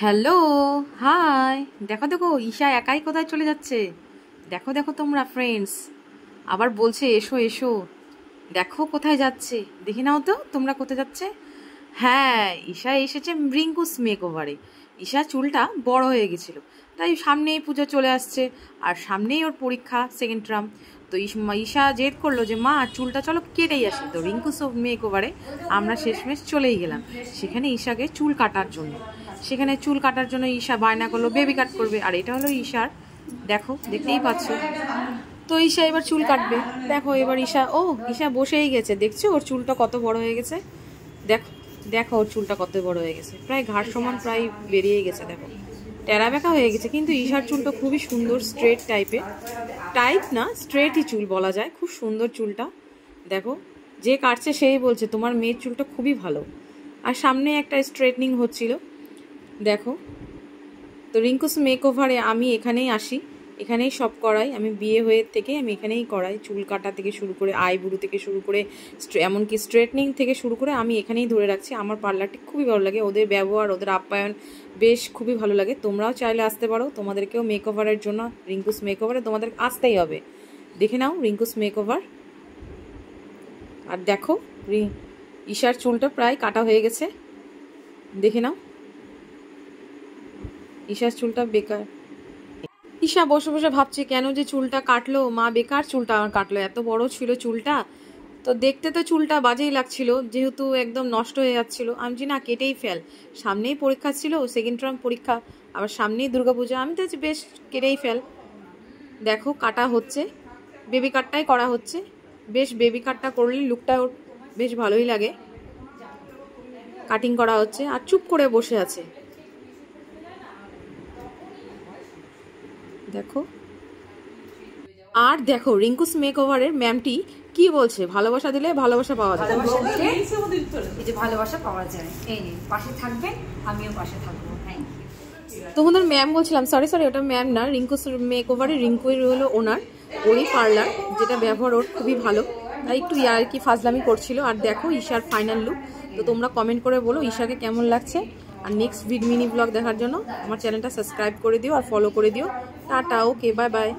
Hello, high. দেখো দেখো, ঈশা একাই কোথায় চলে যাচ্ছে। দেখো দেখো তোমরা ফ্রেন্ডস, আবার বলছে এসো এসো। দেখো কোথায় যাচ্ছে, দেখে নাও তো তোমরা কোথায় যাচ্ছে। হ্যাঁ, ঈশা এসেছে রিঙ্কুস মেকওভারে। ঈশার চুলটা বড় হয়ে গেছিল, তাই সামনেই পুজো চলে আসছে, আর সামনেই ওর পরীক্ষা সেকেন্ড টার্ম। তো ঈশা জেদ করলো যে মা চুলটা চলো কেটেই আসি। তো রিঙ্কুস মেকওভারে আমরা শেষমেশ চলেই গেলাম সেখানে ঈশাকে চুল কাটার জন্য। সেখানে চুল কাটার জন্য ঈশা বায়না করলো বেবি কাট করবে, আর এটা হলো ঈশার, দেখো দেখতেই পাচ্ছ। তো ঈশা এবার চুল কাটবে। দেখো এবার ঈশা বসেই গেছে, দেখছো ওর চুলটা কত বড় হয়ে গেছে। দেখো দেখো ওর চুলটা কত বড় হয়ে গেছে, প্রায় ঘাড় সমান প্রায় বেরিয়ে গেছে। দেখো টেরা বেঁকা হয়ে গেছে, কিন্তু ঈশার চুলটা খুবই সুন্দর, স্ট্রেট টাইপের। টাইপ না, স্ট্রেটই চুল বলা যায়, খুব সুন্দর চুলটা। দেখো যে কাটছে সেই বলছে তোমার মেয়ের চুলটা খুবই ভালো। আর সামনে একটা স্ট্রেটনিং হচ্ছিল, দেখো। তো রিঙ্কুস মেকওভারে আমি এখানেই আসি, এখানেই সব করাই। আমি বিয়ে হয়ে থেকে আমি এখানেই করাই, চুল কাটা থেকে শুরু করে আইব্রু থেকে শুরু করে এমনকি স্ট্রেটনিং থেকে শুরু করে আমি এখানেই ধরে রাখছি। আমার পার্লারটি খুবই ভালো লাগে, ওদের ব্যবহার, ওদের আপ্যায়ন বেশ খুবই ভালো লাগে। তোমরাও চাইলে আসতে পারো, তোমাদেরকেও মেকওভারের জন্য রিঙ্কুস মেকওভারে তোমাদের আসতেই হবে। দেখে নাও রিঙ্কুস মেকওভার। আর দেখো ঈশার চুলটা প্রায় কাটা হয়ে গেছে, দেখে নাও। ঈশার চুলটা বেকার। ঈশা বসে বসে ভাবছে কেন যে চুলটা কাটলো মা, বেকার চুলটা আমার কাটলো, এত বড় ছিল চুলটা। তো দেখতে তো চুলটা বাজেই লাগছিল, যেহেতু একদম নষ্ট হয়ে যাচ্ছিল। আমি যে না কেটেই ফেল, সামনেই পরীক্ষা ছিল, সেকেন্ড টার্ম পরীক্ষা, আবার সামনেই দুর্গাপূজা, আমি তো বেশ কেটেই ফেল। দেখো কাটা হচ্ছে, বেবি কাটটাই করা হচ্ছে। বেশ বেবি কাটটা করলে লুকটা বেশ ভালোই লাগে। কাটিং করা হচ্ছে আর চুপ করে বসে আছে, দেখো। আর দেখো রিঙ্কুস মেকওভারের ম্যামটি কি বলছে, ভালোবাসা দিলে ভালোবাসা পাওয়া যায়। এই যে ভালোবাসা পাওয়া যায়, এই নিন পাশে থাকবেন, আমিও পাশে থাকবো। তোমাদের ম্যাম বলছিলাম, সরি ওটা ম্যাম না, রিঙ্কুস মেকওভারে রিঙ্কুই হলো ওনার, ওরই পার্লার, যেটা ব্যবহার ওর খুবই ভালো। তাই একটু কি ফাজলামি করছিল। আর দেখো ঈশার ফাইনাল লুক। তো তোমরা কমেন্ট করে বলো ঈশাকে কেমন লাগছে। আর নেক্সট মিনি ব্লগ দেখার জন্য আমার চ্যানেলটা সাবস্ক্রাইব করে দিও আর ফলো করে দিও। টাটা, ওকে, বাই বাই।